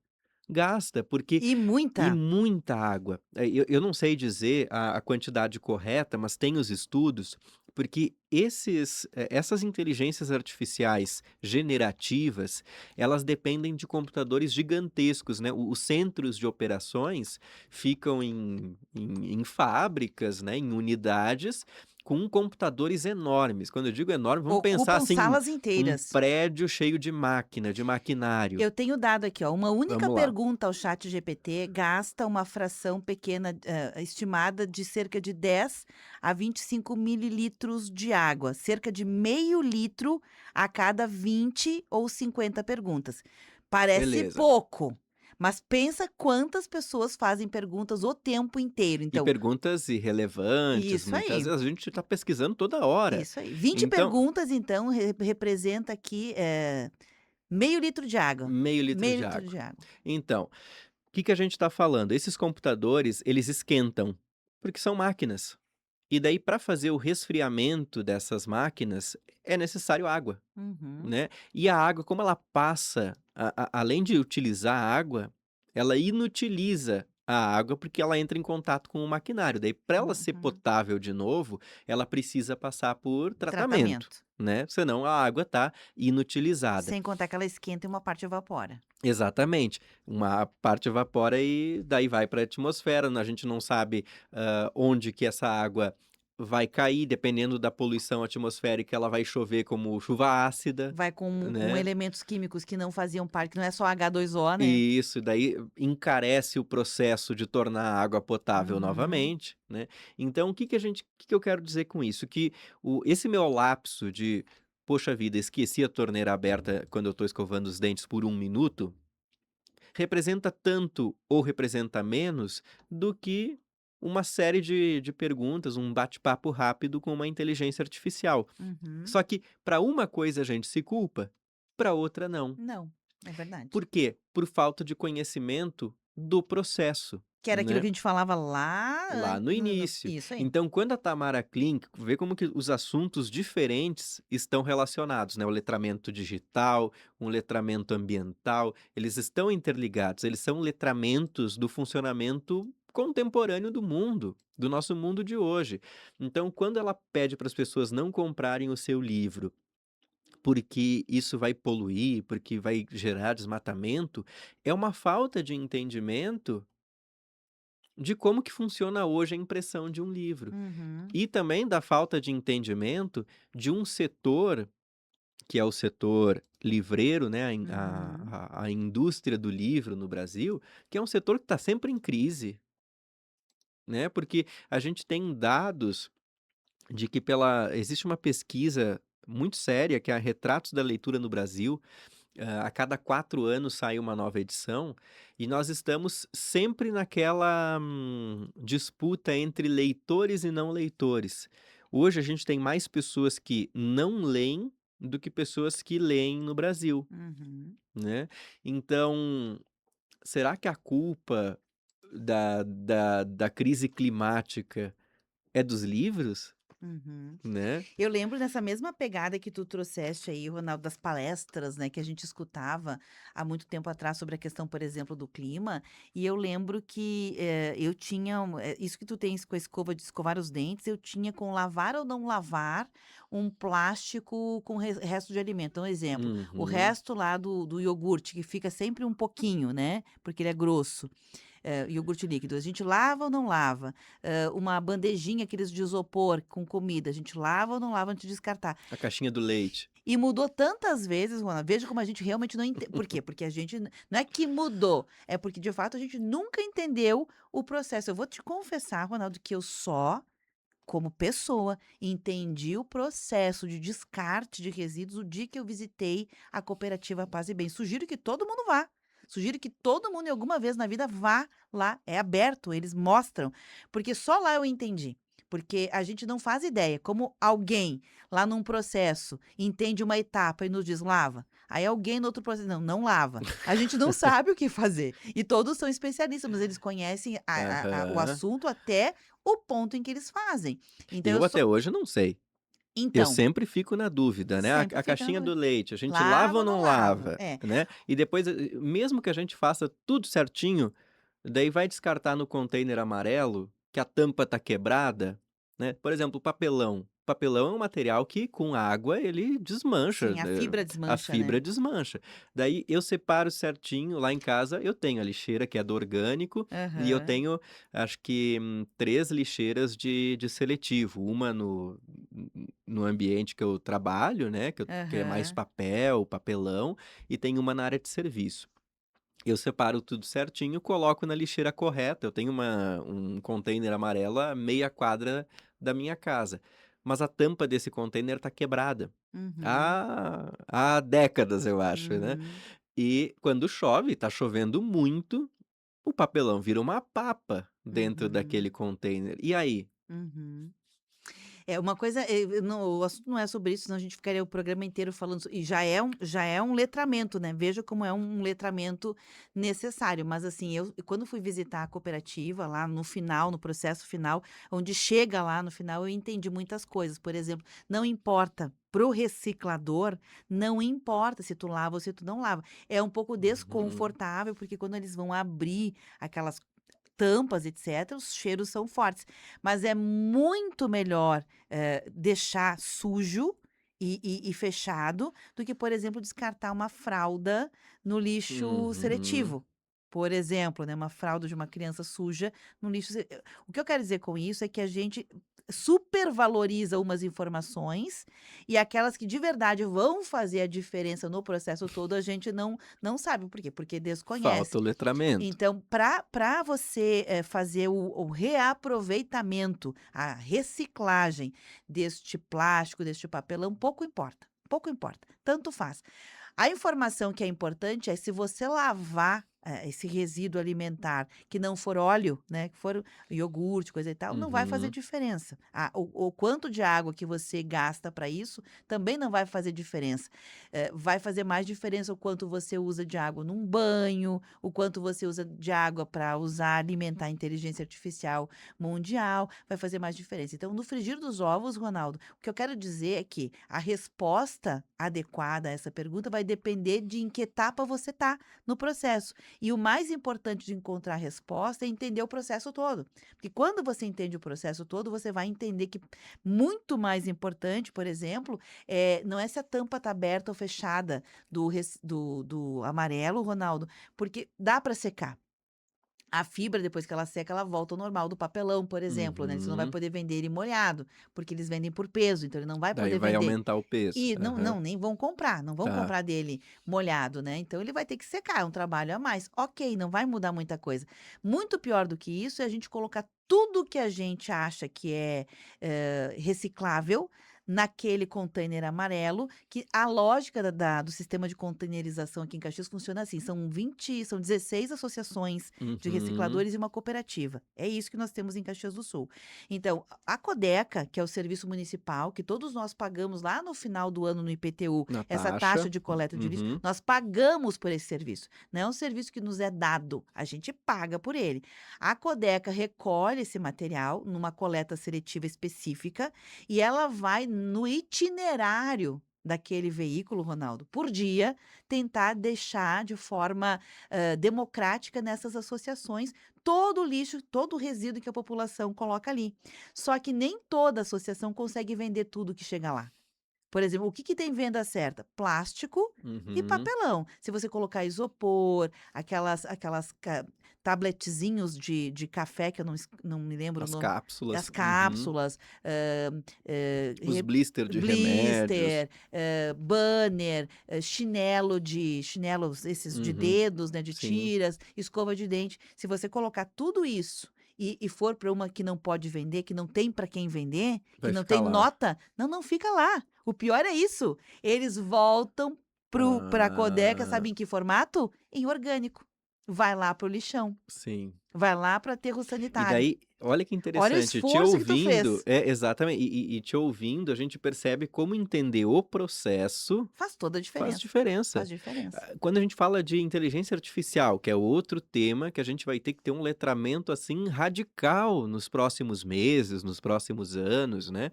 Gasta, porque E e muita. muita água. Eu não sei dizer a quantidade correta, mas tem os estudos, porque essas inteligências artificiais generativas, elas dependem de computadores gigantescos, né, os centros de operações ficam em fábricas, né, em unidades, com computadores enormes. Quando eu digo enorme, vamos pensar, Ocupam assim, salas um inteiras. prédio cheio de máquina, de maquinário. Eu tenho dado aqui, ó, uma única Vamos lá. pergunta ao chat GPT gasta uma fração pequena, estimada de cerca de 10 a 25 mililitros de água, cerca de meio litro a cada 20 ou 50 perguntas. Parece Beleza. pouco, mas pensa quantas pessoas fazem perguntas o tempo inteiro. E Então, perguntas irrelevantes, isso muitas aí. vezes a gente está pesquisando toda hora. Isso aí. 20 Então, perguntas, então, representa aqui, meio litro de água. meio litro Meio de litro água. de água. Então, o que que a gente está falando? Esses computadores, eles esquentam, porque são máquinas. E daí, para fazer o resfriamento dessas máquinas, é necessário água, Uhum. né. E a água, como ela passa, além de utilizar a água, ela inutiliza a água, porque ela entra em contato com o maquinário. Daí, para ela ser Uhum. potável de novo, ela precisa passar por tratamento, Tratamento. né, senão a água está inutilizada. Sem contar que ela esquenta e uma parte evapora. Exatamente. Uma parte evapora e daí vai para a atmosfera, a gente não sabe, onde que essa água vai cair, dependendo da poluição atmosférica, ela vai chover como chuva ácida, Vai com né. elementos químicos que não faziam parte, que não é só H2O, né. Isso, daí encarece o processo de tornar a água potável Uhum. novamente, né. Então o que que eu quero dizer com isso? Que esse meu lapso de: "Poxa vida, esqueci a torneira aberta quando eu estou escovando os dentes por 1 minuto", representa tanto ou representa menos do que uma série de perguntas, um bate-papo rápido com uma inteligência artificial. Uhum. Só que para uma coisa a gente se culpa, para outra não. Não, é verdade. Por quê? Por falta de conhecimento do processo, Que era aquilo né? que a gente falava lá Lá no no início. isso aí. Então, quando a Tamara Klink vê como que os assuntos diferentes estão relacionados, né, o letramento digital, um letramento ambiental, eles estão interligados, eles são letramentos do funcionamento contemporâneo do mundo, do nosso mundo de hoje. Então, quando ela pede para as pessoas não comprarem o seu livro, porque isso vai poluir, porque vai gerar desmatamento, é uma falta de entendimento de como que funciona hoje a impressão de um livro. Uhum. E também da falta de entendimento de um setor, que é o setor livreiro, né, Uhum. a indústria do livro no Brasil, que é um setor que está sempre em crise, né, porque a gente tem dados de que existe uma pesquisa muito séria, que é a Retratos da Leitura no Brasil. A cada 4 anos sai uma nova edição, e nós estamos sempre naquela, disputa entre leitores e não leitores. Hoje a gente tem mais pessoas que não leem do que pessoas que leem no Brasil, Uhum. né. Então, será que a culpa da crise climática é dos livros? Uhum. Né. Eu lembro dessa mesma pegada que tu trouxeste aí, Ronaldo, das palestras, né, que a gente escutava há muito tempo atrás sobre a questão, por exemplo, do clima, e eu lembro que, eu tinha isso que tu tens com a escova de escovar os dentes, eu tinha com lavar ou não lavar um plástico com resto de alimento. Então, exemplo, o Uhum. resto lá do iogurte, que fica sempre um pouquinho, né, porque ele é grosso. Iogurte líquido, a gente lava ou não lava? Uma bandejinha, aqueles de isopor com comida, a gente lava ou não lava antes de descartar? A caixinha do leite. E mudou tantas vezes, Ronaldo, veja como a gente realmente não entende. Por quê? Porque a gente não é que mudou, é porque de fato a gente nunca entendeu o processo. Eu vou te confessar, Ronaldo, que eu só, como pessoa, entendi o processo de descarte de resíduos o dia que eu visitei a cooperativa Paz e Bem. Sugiro que todo mundo vá. Sugiro que todo mundo, em alguma vez na vida, vá lá. É aberto, eles mostram. Porque só lá eu entendi. Porque a gente não faz ideia. Como alguém lá num processo entende uma etapa e nos diz lava. Aí alguém no outro processo, não lava. A gente não sabe o que fazer. E todos são especialistas, mas eles conhecem o Aham. assunto até o ponto em que eles fazem. Então, Eu eu sou. até hoje não sei. Eu Então, sempre fico na dúvida, né, sempre a fica na caixinha do dúvida. leite, a gente lava Lava ou ou não não lava? lava, É. né, e depois, mesmo que a gente faça tudo certinho, daí vai descartar no container amarelo, que a tampa tá quebrada, né, por exemplo, o papelão. Papelão é um material que com água ele desmancha, Sim, a fibra a desmancha, né? fibra desmancha. Daí eu separo certinho, lá em casa eu tenho a lixeira que é do orgânico, e eu Aham, tenho acho que 3 lixeiras de seletivo, uma no ambiente que eu trabalho, né, que é mais aham. papel, papelão, e tem uma na área de serviço. Eu separo tudo certinho, coloco na lixeira correta, eu tenho um container amarelo a meia quadra da minha casa, mas a tampa desse container tá quebrada, Uhum, há décadas eu acho, né. uhum, E quando chove, tá chovendo muito, o papelão vira uma papa dentro daquele uhum, container. E aí? uhum. É uma coisa, não, o assunto não é sobre isso, senão a gente ficaria o programa inteiro falando e já é um letramento, né, veja como é um letramento necessário, mas assim, eu quando fui visitar a cooperativa lá no final, no processo final, onde chega lá no final, eu entendi muitas coisas, por exemplo, não importa pro reciclador, não importa se tu lava ou se tu não lava, é um pouco Uhum. desconfortável, porque quando eles vão abrir aquelas tampas, etcétera, os cheiros são fortes. Mas é muito melhor, deixar sujo e fechado, do que, por exemplo, descartar uma fralda no lixo Uhum. seletivo. Por exemplo, né, uma fralda de uma criança suja no lixo o que eu quero dizer com isso é que a gente supervaloriza umas informações, e aquelas que de verdade vão fazer a diferença no processo todo, a gente não sabe por quê? Porque desconhece. Falta o letramento. Então, para você, fazer o reaproveitamento, a reciclagem deste plástico, deste papelão, pouco importa, tanto faz. A informação que é importante é se você lavar, esse resíduo alimentar que não for óleo, né, que for iogurte, coisa e tal, não vai fazer Uhum. diferença. O quanto de água que você gasta para isso também não vai fazer diferença. Vai fazer mais diferença o quanto você usa de água num banho, o quanto você usa de água para usar, alimentar a inteligência artificial mundial, vai fazer mais diferença. Então, no frigir dos ovos, Ronaldo, o que eu quero dizer é que a resposta adequada a essa pergunta vai depender de em que etapa você está no processo. E o mais importante de encontrar a resposta é entender o processo todo. Porque quando você entende o processo todo, você vai entender que muito mais importante, por exemplo, não é se a tampa está aberta ou fechada do amarelo, Ronaldo, porque dá para secar. A fibra, depois que ela seca, ela volta ao normal do papelão, por exemplo, né? Você não vai Uhum. poder vender ele molhado, porque eles vendem por peso, então ele não vai Daí poder vai vender. aumentar o peso. E não, Aham. não, nem vão comprar, não vão Tá. comprar dele molhado, né? Então ele vai ter que secar, é um trabalho a mais. Ok, não vai mudar muita coisa. Muito pior do que isso é a gente colocar tudo que a gente acha que é reciclável naquele container amarelo, que a lógica do sistema de containerização aqui em Caxias funciona assim, são 16 associações de Uhum. recicladores e uma cooperativa. É isso que nós temos em Caxias do Sul. Então, a Codeca, que é o serviço municipal, que todos nós pagamos lá no final do ano no IPTU, Na essa taxa taxa. de coleta de lixo, Uhum. nós pagamos por esse serviço. Não é um serviço que nos é dado, a gente paga por ele. A Codeca recolhe esse material numa coleta seletiva específica e ela vai no itinerário daquele veículo, Ronaldo, por dia, tentar deixar de forma democrática nessas associações todo o lixo, todo o resíduo que a população coloca ali. Só que nem toda associação consegue vender tudo que chega lá. Por exemplo, o que que tem venda certa? Plástico e Uhum. papelão. Se você colocar isopor, aquelas tabletezinhos de café, que eu não me lembro o As nome, cápsulas. as Uhum. cápsulas, Os blister de remédios. blister, banner, chinelos esses de Uhum. dedos, né, de Sim, tiras, escova de dente. Se você colocar tudo isso e for para uma que não pode vender, que não tem para quem vender, que vai não ficar tem lá. nota, não fica lá. O pior é isso, eles voltam para a Codeca, Ah. sabe em que formato? em orgânico. Vai lá para o lixão, Sim. vai lá para aterro E sanitário. daí, olha que Olha o interessante, te esforço que tu ouvindo fez. exatamente, e te ouvindo, a gente percebe como entender o processo Faz toda a faz diferença. Faz diferença. diferença. Quando a gente fala de inteligência artificial, que é outro tema que a gente vai ter que ter um letramento, assim, radical nos próximos meses, nos próximos anos, né.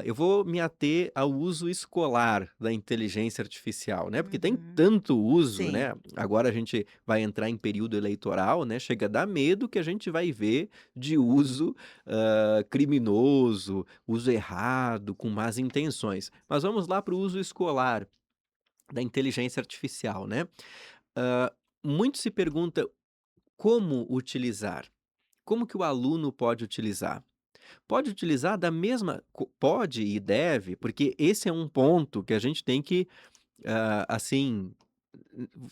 Eu vou me ater ao uso escolar da inteligência artificial, né, porque tem Uhum. tanto uso, Sim. né, agora a gente vai entrar em período eleitoral, né, chega a dar medo que a gente vai ver de uso, criminoso, uso errado, com más intenções. Mas vamos lá para o uso escolar da inteligência artificial, né. Hã, muito se pergunta como utilizar, como que o aluno pode utilizar? Pode utilizar da mesma pode e deve, porque esse é um ponto que a gente tem que, assim,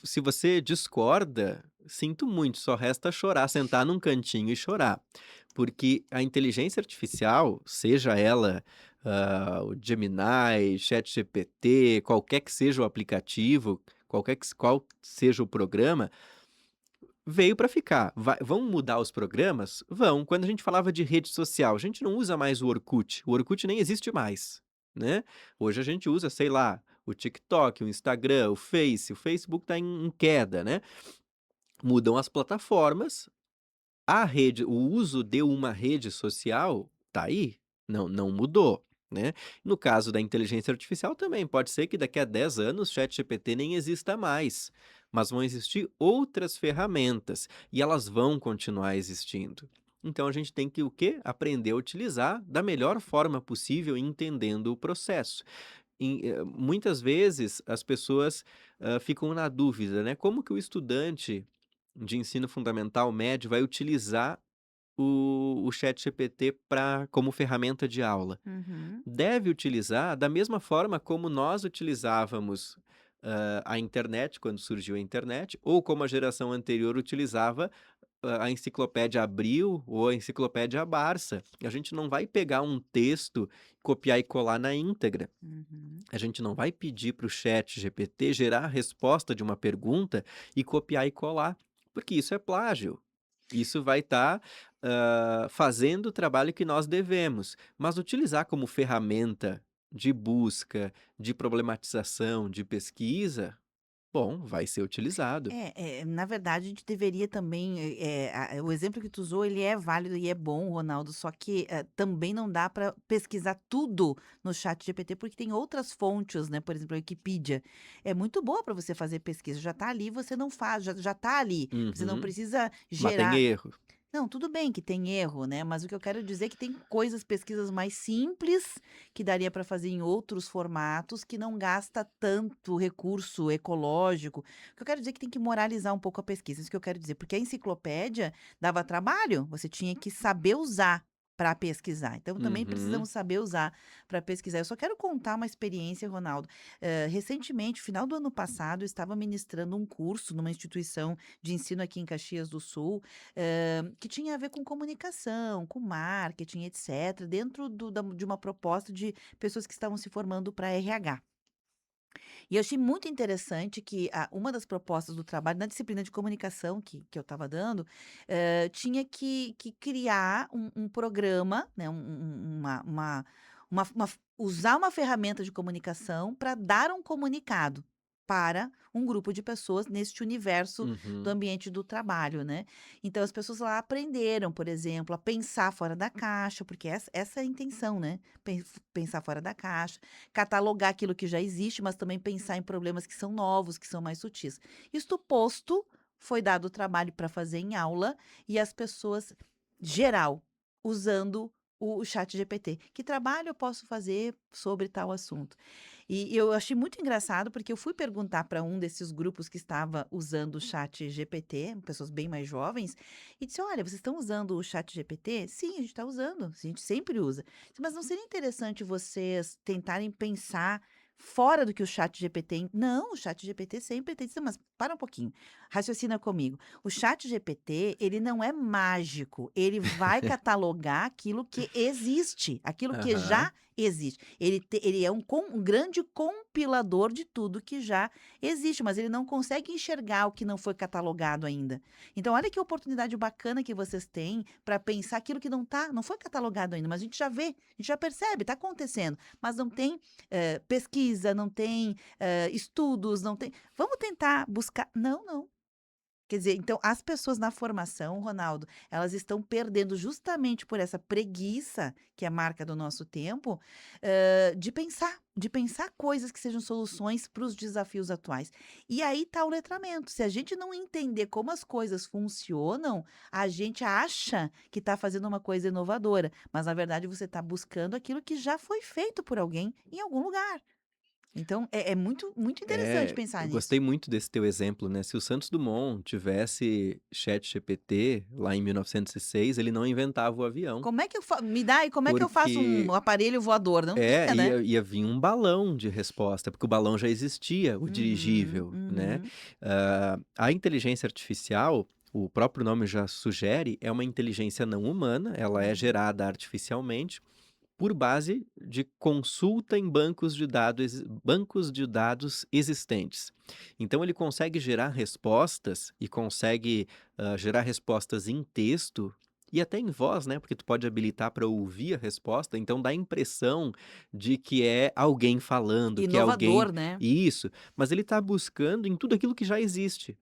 se você discorda, sinto muito, só resta chorar, sentar num cantinho e chorar. Porque a inteligência artificial, seja ela, o Gemini, ChatGPT, qualquer que seja o aplicativo, qual seja o programa, veio para ficar. Vão mudar os programas? Vão. Quando a gente falava de rede social, a gente não usa mais o Orkut. O Orkut nem existe mais, né. Hoje a gente usa, sei lá, o TikTok, o Instagram, o Face. O Facebook está em queda, né. Mudam as plataformas, o uso de uma rede social tá aí, não mudou, né. No caso da inteligência artificial também, pode ser que daqui a 10 anos ChatGPT nem exista mais, mas vão existir outras ferramentas, e elas vão continuar existindo. Então a gente tem que o quê? Aprender a utilizar da melhor forma possível, entendendo o processo. Muitas vezes as pessoas, ficam na dúvida, né, como que o estudante de ensino fundamental médio vai utilizar o ChatGPT como ferramenta de aula. Uhum. Deve utilizar da mesma forma como nós utilizávamos, a internet, quando surgiu a internet, ou como a geração anterior utilizava a enciclopédia Abril ou a enciclopédia Barça. A gente não vai pegar um texto, copiar e colar na íntegra. Uhum. A gente não vai pedir para o ChatGPT gerar a resposta de uma pergunta e copiar e colar, porque isso é plágio. Isso vai estar, fazendo o trabalho que nós devemos, mas utilizar como ferramenta de busca, de problematização, de pesquisa, bom, vai ser utilizado. Na verdade, a gente deveria também, o exemplo que tu usou, ele é válido e é bom, Ronaldo, só que, também não dá para pesquisar tudo no chat ChatGPT, porque tem outras fontes, né, por exemplo, a Wikipedia. É muito boa para você fazer pesquisa, já tá ali, você não faz, já tá ali, você não Uhum. precisa Mas tem gerar. erro. Não, tudo bem que tem erro, né, mas o que eu quero dizer é que tem coisas, pesquisas mais simples, que daria para fazer em outros formatos, que não gasta tanto recurso ecológico. O que eu quero dizer é que tem que moralizar um pouco a pesquisa, isso que eu quero dizer, porque a enciclopédia dava trabalho, você tinha que saber usar para pesquisar, então também Uhum. precisamos saber usar para pesquisar. Eu só quero contar uma experiência, Ronaldo. Recentemente, final do ano passado, eu estava ministrando um curso numa instituição de ensino aqui em Caxias do Sul, que tinha a ver com comunicação, com marketing, etc., dentro de uma proposta de pessoas que estavam se formando para RH. E eu achei muito interessante que uma das propostas do trabalho, na disciplina de comunicação que eu estava dando, tinha que criar um programa, né, usar uma ferramenta de comunicação para dar um comunicado para um grupo de pessoas neste universo do Uhum. ambiente do trabalho, né? Então as pessoas lá aprenderam, por exemplo, a pensar fora da caixa, porque essa é a intenção, né? Pensar fora da caixa, catalogar aquilo que já existe, mas também pensar em problemas que são novos, que são mais sutis. Isto posto, foi dado o trabalho para fazer em aula e as pessoas, geral, usando o chat GPT. Que trabalho eu posso fazer sobre tal assunto? E eu achei muito engraçado, porque eu fui perguntar para um desses grupos que estava usando o chat GPT, pessoas bem mais jovens, e disse: Olha, vocês estão usando o chat GPT? Sim, a gente está usando, a gente sempre usa. Mas não seria interessante vocês tentarem pensar fora do que o chat GPT. Não, o chat GPT sempre tem. Mas para um pouquinho, raciocina comigo. O chat GPT, ele não é mágico, ele vai catalogar aquilo que existe, aquilo que Aham. já existe. Ele é um grande compilador de tudo que já existe, mas ele não consegue enxergar o que não foi catalogado ainda. Então, olha que oportunidade bacana que vocês têm para pensar aquilo que não foi catalogado ainda, mas a gente já vê, a gente já percebe, está acontecendo, mas não tem pesquisa, não tem estudos, não tem. Vamos tentar buscar. Não, não. Quer dizer, então as pessoas na formação, Ronaldo, elas estão perdendo justamente por essa preguiça, que é a marca do nosso tempo, de pensar coisas que sejam soluções para os desafios atuais. E aí está o letramento. Se a gente não entender como as coisas funcionam, a gente acha que está fazendo uma coisa inovadora, mas na verdade você está buscando aquilo que já foi feito por alguém em algum lugar. Então é muito, muito interessante pensar Eu nisso. gostei muito desse teu exemplo, né? Se o Santos Dumont tivesse ChatGPT lá em 1906, ele não inventava o avião, Como é que eu fa me dá aí, como é que eu faço um porque aparelho voador? Não tinha, né? ia vir um balão de resposta, porque o balão já existia, o Uhum, dirigível, né? uhum. A inteligência artificial, o próprio nome já sugere, é uma inteligência não humana, ela é gerada artificialmente por base de consulta em bancos de dados existentes. Então ele consegue gerar respostas e consegue, gerar respostas em texto e até em voz, né, porque tu pode habilitar para ouvir a resposta, então dá a impressão de que é alguém falando, que é alguém Inovador, né? isso, mas ele está buscando em tudo aquilo que já existe,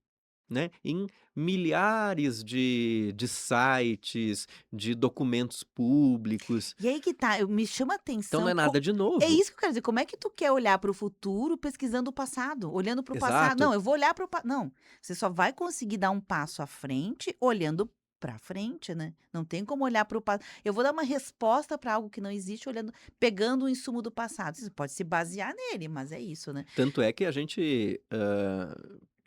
né, em milhares de sites, de documentos públicos. E aí que tá, me chama a Então não atenção é nada de é novo. isso que eu quero dizer, como é que tu quer olhar para o futuro pesquisando o passado, olhando para o passado? Exato. Não, eu vou olhar para o não, você só vai conseguir dar um passo à frente olhando para frente, né. Não tem como olhar para o passado. Eu vou dar uma resposta para algo que não existe olhando pegando o insumo do passado. Você pode se basear nele, mas é isso, né. Tanto é que a gente,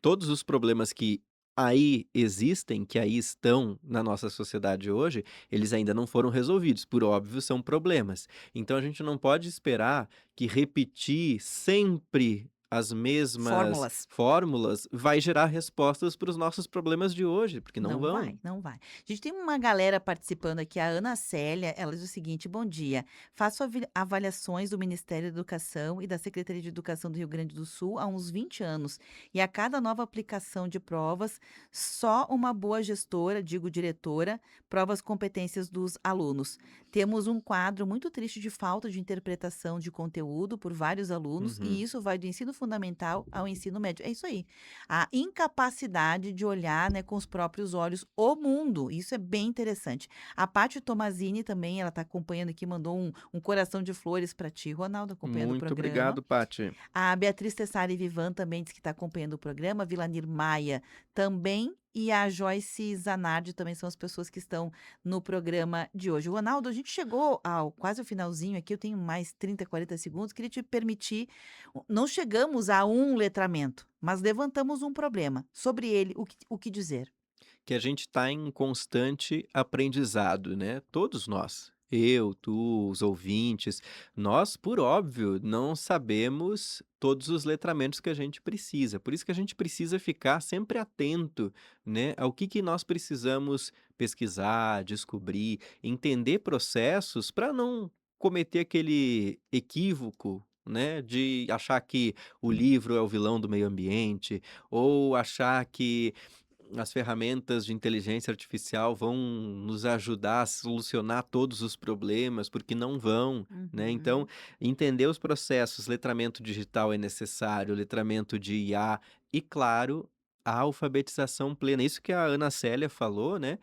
todos os problemas que aí existem, que aí estão na nossa sociedade hoje, eles ainda não foram resolvidos, por óbvio são problemas. Então a gente não pode esperar que repetir sempre as mesmas Fórmulas. fórmulas vai gerar respostas para os nossos problemas de hoje, porque não Não vão. vai, não vai. A gente tem uma galera participando aqui, a Ana Célia, ela diz o seguinte: bom dia. Faço avaliações do Ministério da Educação e da Secretaria de Educação do Rio Grande do Sul há uns 20 anos. E a cada nova aplicação de provas, só uma boa gestora, digo diretora, prova as competências dos alunos. Temos um quadro muito triste de falta de interpretação de conteúdo por vários alunos, e Uhum. isso vai do ensino fundamental ao ensino médio. É isso aí. A incapacidade de olhar, né, com os próprios olhos o mundo, isso é bem interessante. A Paty Tomazini também, ela está acompanhando aqui, mandou um coração de flores para ti, Ronaldo, acompanhando o Muito programa. obrigado, Paty. A Beatriz Tessari Vivan também diz que está acompanhando o programa, a Vilanir Maia também, e a Joyce Zanardi também são as pessoas que estão no programa de hoje. Ronaldo, a gente chegou ao quase o finalzinho aqui, eu tenho mais 30, 40 segundos, queria te permitir, não chegamos a um letramento, mas levantamos um problema. Sobre ele, o que dizer? Que a gente está em constante aprendizado, né? Todos nós. Eu, tu, os ouvintes, nós, por óbvio, não sabemos todos os letramentos que a gente precisa. Por isso que a gente precisa ficar sempre atento, né, ao que nós precisamos pesquisar, descobrir, entender processos para não cometer aquele equívoco, né, de achar que o livro é o vilão do meio ambiente, ou achar que as ferramentas de inteligência artificial vão nos ajudar a solucionar todos os problemas, porque não vão, né. Então, Uhum, entender os processos, letramento digital é necessário, letramento de IA e, claro, a alfabetização plena. Isso que a Ana Célia falou, né,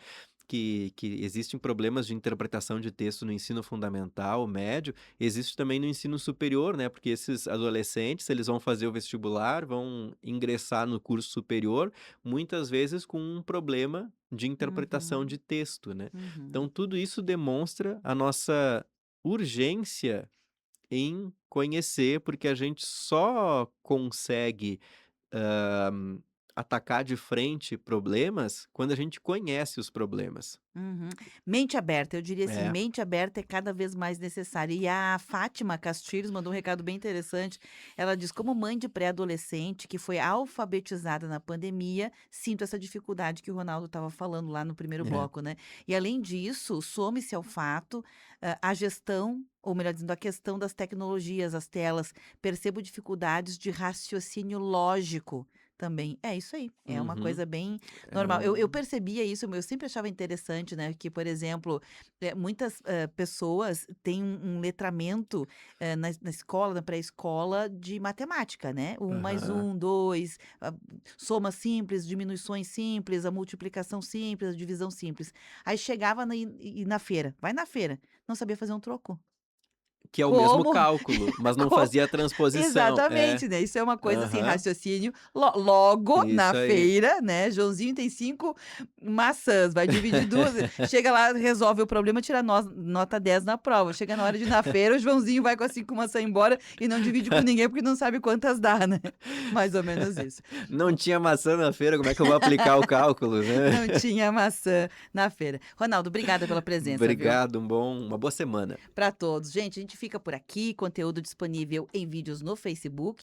que existem problemas de interpretação de texto no ensino fundamental, médio, existe também no ensino superior, né, porque esses adolescentes, eles vão fazer o vestibular, vão ingressar no curso superior, muitas vezes com um problema de interpretação uhum, de texto, né. Então uhum. tudo isso demonstra a nossa urgência em conhecer, porque a gente só consegue, atacar de frente problemas quando a gente conhece os problemas. Uhum. Mente aberta, eu diria assim, É. mente aberta é cada vez mais necessária. E a Fátima Castilhos mandou um recado bem interessante. Ela diz: como mãe de pré-adolescente que foi alfabetizada na pandemia, sinto essa dificuldade que o Ronaldo estava falando lá no primeiro É. bloco, né? E além disso, some-se ao fato, a gestão, ou melhor dizendo, a questão das tecnologias, as telas. Percebo dificuldades de raciocínio lógico também. É isso aí, é uma Uhum. coisa bem É normal. Eu um percebia isso, eu sempre achava interessante, né, que, por exemplo, muitas, pessoas têm um letramento, na escola, na pré-escola, de matemática, né, 1 mais Aham. 1, 2, soma simples, diminuições simples, a multiplicação simples, a divisão simples. Aí chegava na feira, vai na feira, não sabia fazer um troco. Que é o mesmo Como cálculo, mas não co fazia a transposição. É. exatamente, né, isso é uma coisa, assim, Aham. raciocínio logo na Isso aí. feira, né, Joãozinho tem 5 maçãs, vai dividir 2, chega lá, resolve o problema, tira nota 10 na prova. Chega na hora de ir na feira, o Joãozinho vai com as 5 maçã embora e não divide com ninguém, porque não sabe quantas dá, né. Mais ou menos isso. Não tinha maçã na feira, como é que eu vou aplicar o cálculo, né? Não tinha maçã na feira. Ronaldo, obrigada pela presença, viu. Obrigado, uma boa semana. Para todos. Gente, a gente fica por aqui, conteúdo disponível em vídeos no Facebook.